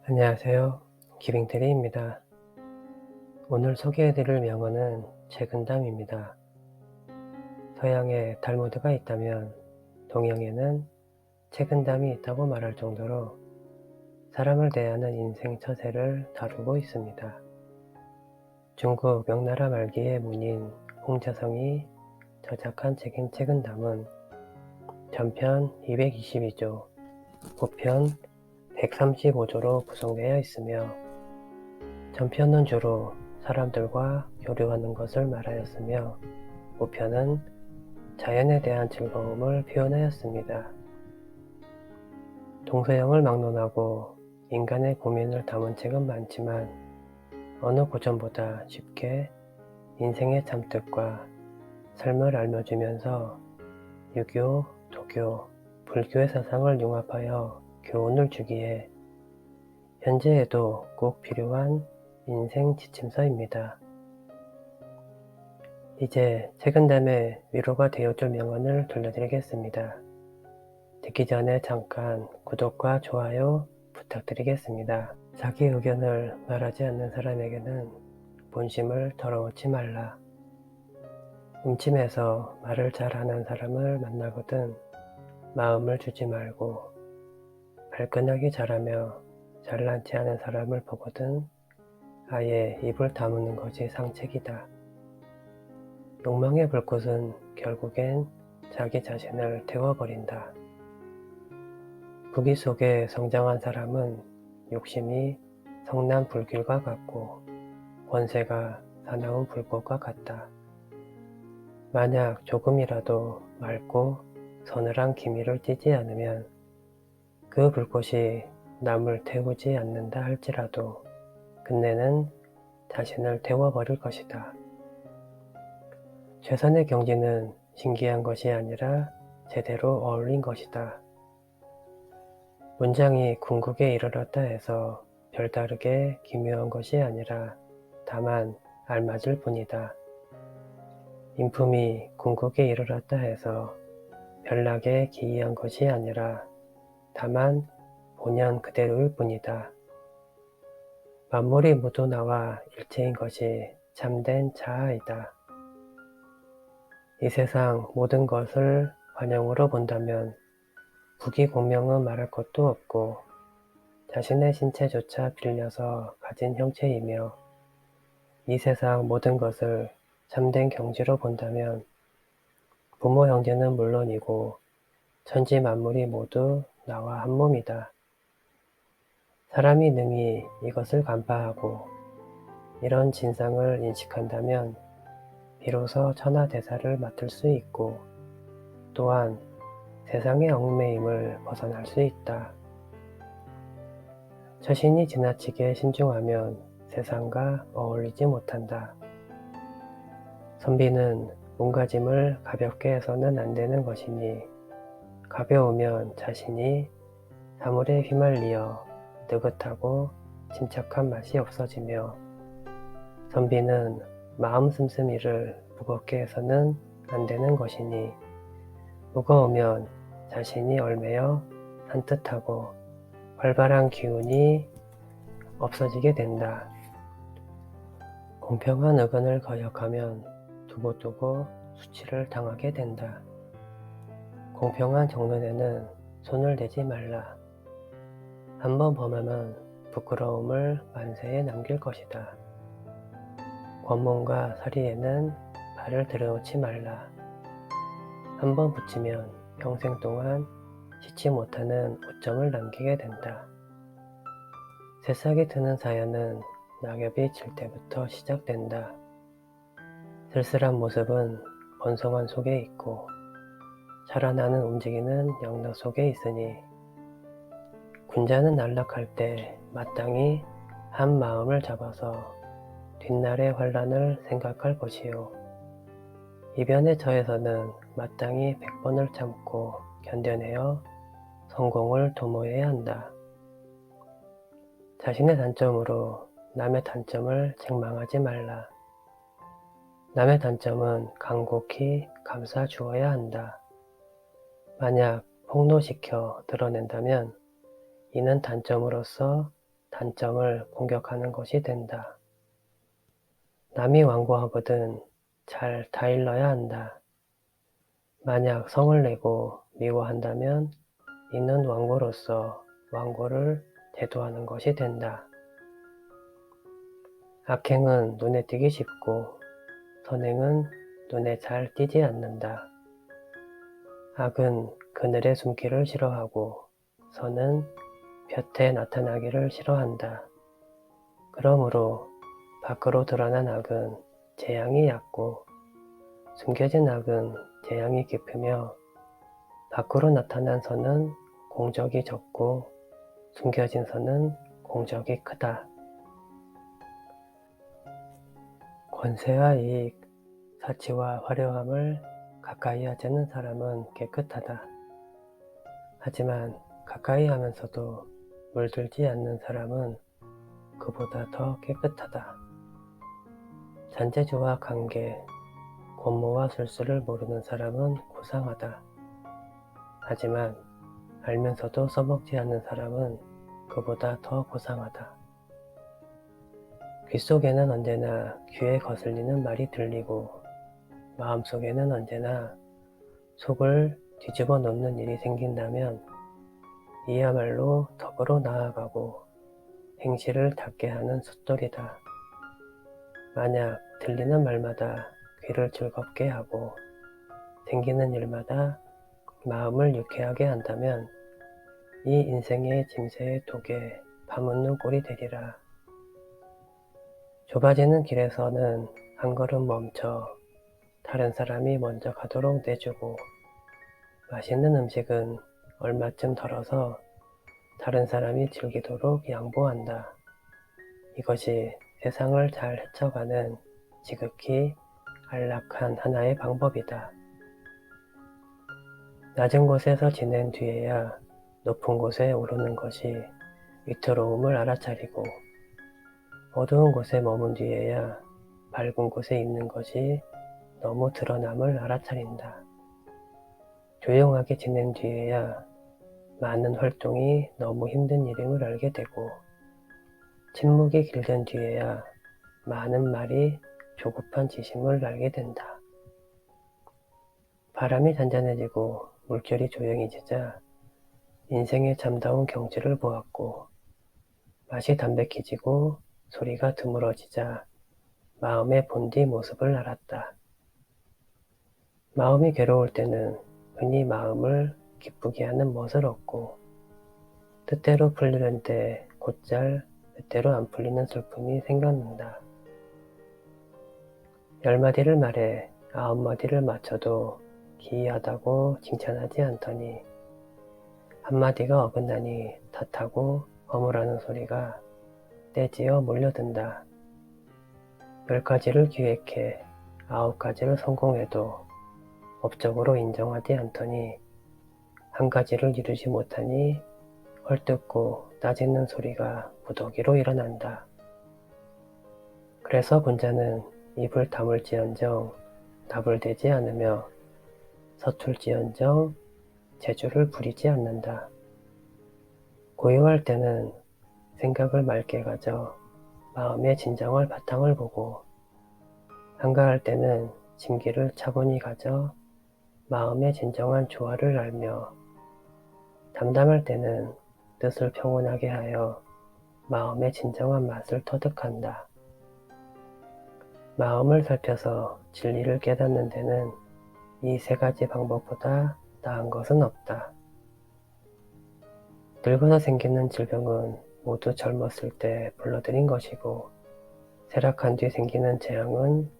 안녕하세요. 기링테리입니다. 오늘 소개해드릴 명언은 책은담입니다. 서양에 탈무드가 있다면 동양에는 책은담이 있다고 말할 정도로 사람을 대하는 인생 처세를 다루고 있습니다. 중국 명나라 말기의 문인 홍자성이 저작한 책인 책은담은 전편 222조, 후편 135조로 구성되어 있으며 전편은 주로 사람들과 교류하는 것을 말하였으며 후편은 자연에 대한 즐거움을 표현하였습니다. 동서양을 막론하고 인간의 고민을 담은 책은 많지만 어느 고전보다 쉽게 인생의 참뜻과 삶을 알려주면서 유교, 도교, 불교의 사상을 융합하여 교훈을 주기에 현재에도 꼭 필요한 인생 지침서입니다. 이제 책은담의 위로가 되어줄 명언을 들려드리겠습니다. 듣기 전에 잠깐 구독과 좋아요 부탁드리겠습니다. 자기 의견을 말하지 않는 사람에게는 본심을 털어놓지 말라. 음침해서 말을 잘하는 사람을 만나거든 마음을 주지 말고, 발끈하기 잘하며 잘난치 않은 사람을 보거든 아예 입을 다무는 것이 상책이다. 욕망의 불꽃은 결국엔 자기 자신을 태워버린다. 부귀 속에 성장한 사람은 욕심이 성난 불길과 같고 권세가 사나운 불꽃과 같다. 만약 조금이라도 맑고 서늘한 기미를 띠지 않으면 그 불꽃이 남을 태우지 않는다 할지라도 끝내는 자신을 태워버릴 것이다. 최선의 경지는 신기한 것이 아니라 제대로 어울린 것이다. 문장이 궁극에 이르렀다 해서 별다르게 기묘한 것이 아니라 다만 알맞을 뿐이다. 인품이 궁극에 이르렀다 해서 별나게 기이한 것이 아니라 다만 본연 그대로일 뿐이다. 만물이 모두 나와 일체인 것이 참된 자아이다. 이 세상 모든 것을 관용으로 본다면 부귀공명은 말할 것도 없고 자신의 신체조차 빌려서 가진 형체이며, 이 세상 모든 것을 참된 경지로 본다면 부모 형제는 물론이고 천지 만물이 모두 나와 한 몸이다. 사람이 능히 이것을 간파하고 이런 진상을 인식한다면 비로소 천하대사를 맡을 수 있고 또한 세상의 얽매임을 벗어날 수 있다. 자신이 지나치게 신중하면 세상과 어울리지 못한다. 선비는 몸가짐을 가볍게 해서는 안 되는 것이니 가벼우면 자신이 사물에 휘말리어 느긋하고 침착한 맛이 없어지며, 선비는 마음 씀씀이를 무겁게 해서는 안 되는 것이니 무거우면 자신이 얼매여 산뜻하고 활발한 기운이 없어지게 된다. 공평한 의견을 거역하면 두고두고 수치를 당하게 된다. 공평한 정론에는 손을 대지 말라. 한번 범하면 부끄러움을 만세에 남길 것이다. 권문과 사리에는 발을 들여놓지 말라. 한번 붙이면 평생 동안 씻지 못하는 오점을 남기게 된다. 새싹이 트는 사연은 낙엽이 질 때부터 시작된다. 쓸쓸한 모습은 번성한 속에 있고 자라나는 움직이는 영역 속에 있으니, 군자는 안락할 때 마땅히 한 마음을 잡아서 뒷날의 환란을 생각할 것이요, 이변에 처해서는 마땅히 100번을 참고 견뎌내어 성공을 도모해야 한다. 자신의 단점으로 남의 단점을 책망하지 말라. 남의 단점은 간곡히 감싸 주어야 한다. 만약 폭로시켜 드러낸다면 이는 단점으로서 단점을 공격하는 것이 된다. 남이 완고하거든 잘 다일러야 한다. 만약 성을 내고 미워한다면 이는 완고로서 완고를 대도하는 것이 된다. 악행은 눈에 띄기 쉽고 선행은 눈에 잘 띄지 않는다. 악은 그늘에 숨기를 싫어하고 선은 볕에 나타나기를 싫어한다. 그러므로 밖으로 드러난 악은 재앙이 얕고 숨겨진 악은 재앙이 깊으며 밖으로 나타난 선은 공적이 적고 숨겨진 선은 공적이 크다. 권세와 이익, 사치와 화려함을 가까이 하자는 사람은 깨끗하다. 하지만 가까이 하면서도 물들지 않는 사람은 그보다 더 깨끗하다. 잔재주와 관계, 권모와 술수를 모르는 사람은 고상하다. 하지만 알면서도 써먹지 않는 사람은 그보다 더 고상하다. 귓속에는 언제나 귀에 거슬리는 말이 들리고 마음속에는 언제나 속을 뒤집어 놓는 일이 생긴다면 이야말로 덕으로 나아가고 행실을 닦게 하는 숫돌이다. 만약 들리는 말마다 귀를 즐겁게 하고 생기는 일마다 마음을 유쾌하게 한다면 이 인생의 짐새의 독에 파묻는 꼴이 되리라. 좁아지는 길에서는 한 걸음 멈춰 다른 사람이 먼저 가도록 내주고 맛있는 음식은 얼마쯤 덜어서 다른 사람이 즐기도록 양보한다. 이것이 세상을 잘 헤쳐가는 지극히 안락한 하나의 방법이다. 낮은 곳에서 지낸 뒤에야 높은 곳에 오르는 것이 위태로움을 알아차리고 어두운 곳에 머문 뒤에야 밝은 곳에 있는 것이 너무 드러남을 알아차린다. 조용하게 지낸 뒤에야 많은 활동이 너무 힘든 일임을 알게 되고 침묵이 길던 뒤에야 많은 말이 조급한 지심을 알게 된다. 바람이 잔잔해지고 물결이 조용해지자 인생의 참다운 경지를 보았고 맛이 담백해지고 소리가 드물어지자 마음의 본디 모습을 알았다. 마음이 괴로울 때는 흔히 마음을 기쁘게 하는 멋을 얻고 뜻대로 풀리는데 곧잘 뜻대로 안 풀리는 슬픔이 생각난다. 10마디를 말해 9마디를 맞춰도 기이하다고 칭찬하지 않더니 한마디가 어긋나니 탓하고 허물하는 소리가 떼지어 몰려든다. 10가지를 기획해 9가지를 성공해도 법적으로 인정하지 않더니 한 가지를 이루지 못하니 헐뜯고 따지는 소리가 무더기로 일어난다. 그래서 군자는 입을 다물지언정 답을 대지 않으며 서툴지언정 재주를 부리지 않는다. 고요할 때는 생각을 맑게 가져 마음의 진정한 바탕을 보고 한가할 때는 심기를 차분히 가져 마음의 진정한 조화를 알며 담담할 때는 뜻을 평온하게 하여 마음의 진정한 맛을 터득한다. 마음을 살펴서 진리를 깨닫는 데는 이 3가지 방법보다 나은 것은 없다. 늙어서 생기는 질병은 모두 젊었을 때 불러들인 것이고 쇠락한 뒤 생기는 재앙은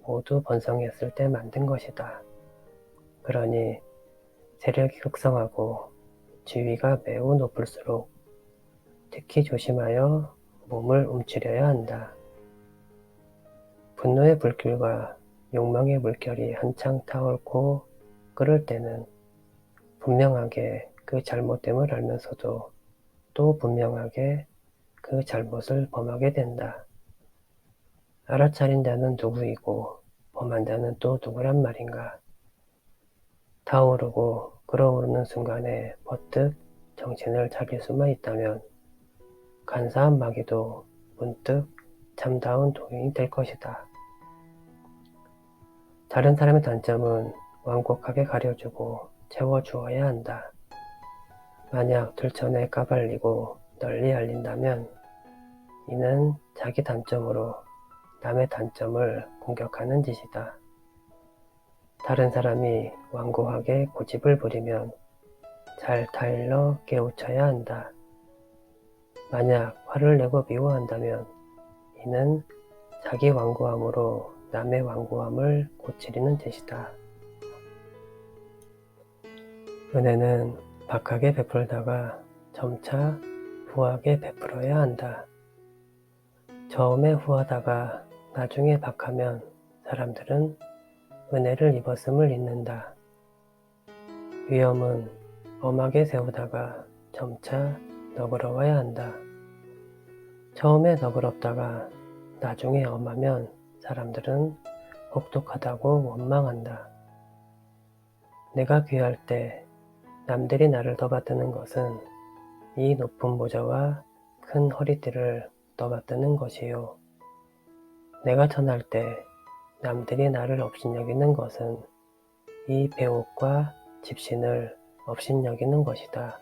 모두 번성했을 때 만든 것이다. 그러니 세력이 극성하고 지위가 매우 높을수록 특히 조심하여 몸을 움츠려야 한다. 분노의 불길과 욕망의 물결이 한창 타오르고 끓을 때는 분명하게 그 잘못됨을 알면서도 또 분명하게 그 잘못을 범하게 된다. 알아차린 자는 누구이고 범한 자는 또 누구란 말인가. 타오르고 끓어오르는 순간에 버뜩 정신을 차릴 수만 있다면 간사한 마귀도 문득 참다운 도인이 될 것이다. 다른 사람의 단점은 완곡하게 가려주고 채워주어야 한다. 만약 들천에 까발리고 널리 알린다면 이는 자기 단점으로 남의 단점을 공격하는 짓이다. 다른 사람이 완고하게 고집을 부리면 잘 타일러 깨우쳐야 한다. 만약 화를 내고 미워한다면 이는 자기 완고함으로 남의 완고함을 고치려는 짓이다. 은혜는 박하게 베풀다가 점차 후하게 베풀어야 한다. 처음에 후하다가 나중에 박하면 사람들은 은혜를 입었음을 잊는다. 위험은 엄하게 세우다가 점차 너그러워야 한다. 처음에 너그럽다가 나중에 엄하면 사람들은 혹독하다고 원망한다. 내가 귀할 때 남들이 나를 떠받드는 것은 이 높은 모자와 큰 허리띠를 떠받드는 것이요. 내가 천할 때 남들이 나를 업신여기는 것은 이 배옷과 집신을 업신여기는 것이다.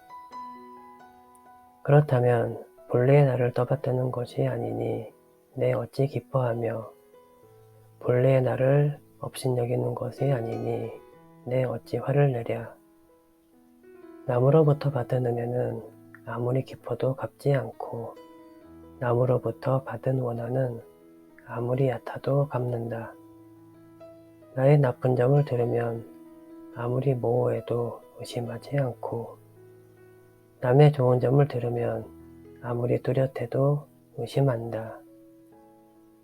그렇다면 본래의 나를 떠받드는 것이 아니니 내 어찌 기뻐하며 본래의 나를 업신여기는 것이 아니니 내 어찌 화를 내랴. 남으로부터 받은 은혜는 아무리 깊어도 갚지 않고 남으로부터 받은 원한은 아무리 얕아도 갚는다. 나의 나쁜 점을 들으면 아무리 모호해도 의심하지 않고 남의 좋은 점을 들으면 아무리 뚜렷해도 의심한다.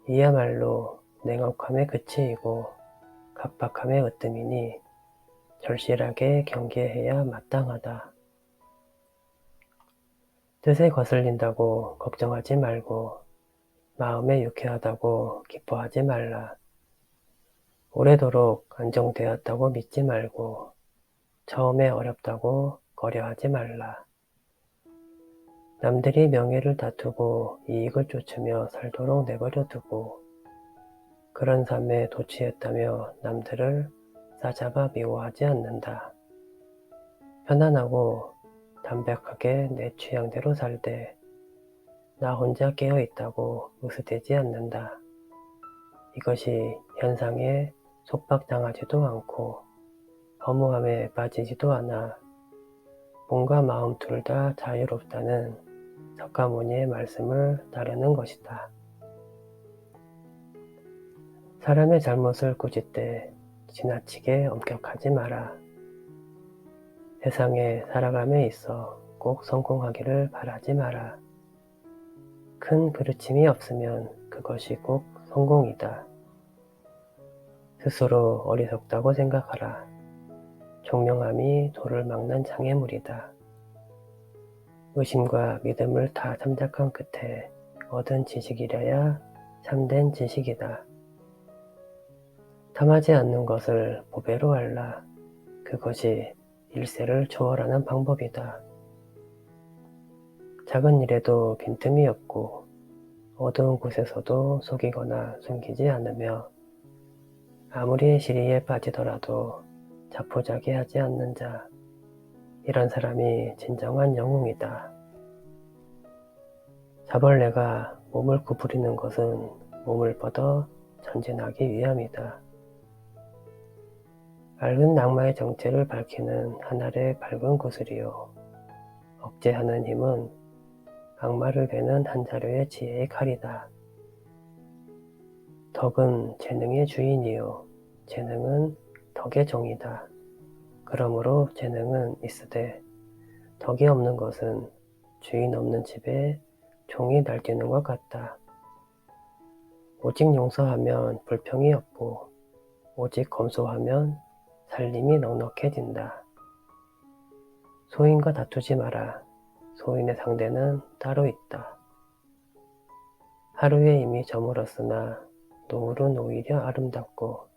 이야말로 냉혹함의 그치이고 각박함의 으뜸이니 절실하게 경계해야 마땅하다. 뜻에 거슬린다고 걱정하지 말고 마음에 유쾌하다고 기뻐하지 말라. 오래도록 안정되었다고 믿지 말고 처음에 어렵다고 꺼려하지 말라. 남들이 명예를 다투고 이익을 쫓으며 살도록 내버려 두고 그런 삶에 도취했다며 남들을 싸잡아 미워하지 않는다. 편안하고 담백하게 내 취향대로 살되 나 혼자 깨어있다고 으스대지 않는다. 이것이 현상에 속박당하지도 않고 허무함에 빠지지도 않아 몸과 마음 둘 다 자유롭다는 석가모니의 말씀을 따르는 것이다. 사람의 잘못을 꾸짖되 지나치게 엄격하지 마라. 세상에 살아감에 있어 꼭 성공하기를 바라지 마라. 큰 그르침이 없으면 그것이 꼭 성공이다. 스스로 어리석다고 생각하라. 총명함이 도를 막는 장애물이다. 의심과 믿음을 다 참작한 끝에 얻은 지식이라야 참된 지식이다. 탐하지 않는 것을 보배로 알라. 그것이 일세를 초월하는 방법이다. 작은 일에도 빈틈이 없고 어두운 곳에서도 속이거나 숨기지 않으며 아무리 시리에 빠지더라도 자포자기하지 않는 자, 이런 사람이 진정한 영웅이다. 자벌레가 몸을 구부리는 것은 몸을 뻗어 전진하기 위함이다. 맑은 낙마의 정체를 밝히는 하늘의 밝은 구슬이요. 억제하는 힘은 악마를 베는 한 자루의 지혜의 칼이다. 덕은 재능의 주인이요. 재능은 덕의 종이다. 그러므로 재능은 있으되 덕이 없는 것은 주인 없는 집에 종이 날뛰는 것 같다. 오직 용서하면 불평이 없고 오직 검소하면 살림이 넉넉해진다. 소인과 다투지 마라. 소인의 상대는 따로 있다. 하루에 이미 저물었으나 노을은 오히려 아름답고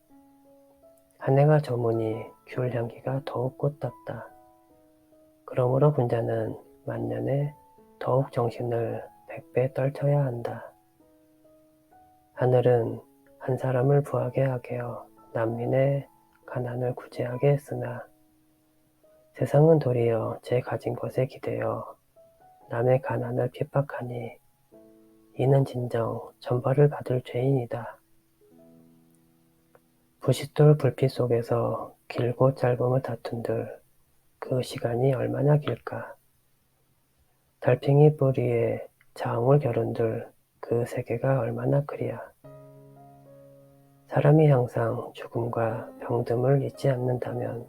한 해가 저무니 귤 향기가 더욱 꽃답다. 그러므로 군자는 만년에 더욱 정신을 100배 떨쳐야 한다. 하늘은 한 사람을 부하게 하게여 난민의 가난을 구제하게 했으나 세상은 도리어 제 가진 것에 기대어 남의 가난을 핍박하니 이는 진정 천벌을 받을 죄인이다. 부싯돌 불빛 속에서 길고 짧음을 다툰들 그 시간이 얼마나 길까? 달팽이 뿌리에 자웅을 겨룬들 그 세계가 얼마나 크랴? 사람이 항상 죽음과 병듦을 잊지 않는다면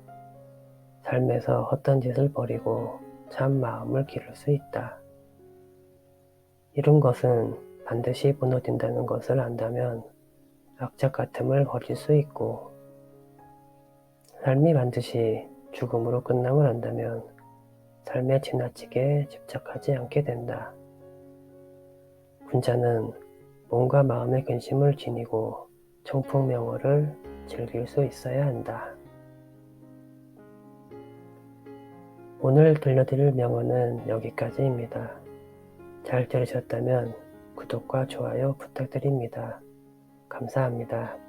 삶에서 헛된 짓을 버리고 참 마음을 기를 수 있다. 이룬 것은 반드시 무너진다는 것을 안다면 악착 같음을 버릴 수 있고 삶이 반드시 죽음으로 끝남을 안다면 삶에 지나치게 집착하지 않게 된다. 군자는 몸과 마음의 근심을 지니고 청풍명호를 즐길 수 있어야 한다. 오늘 들려드릴 명언은 여기까지입니다. 잘 들으셨다면 구독과 좋아요 부탁드립니다. 감사합니다.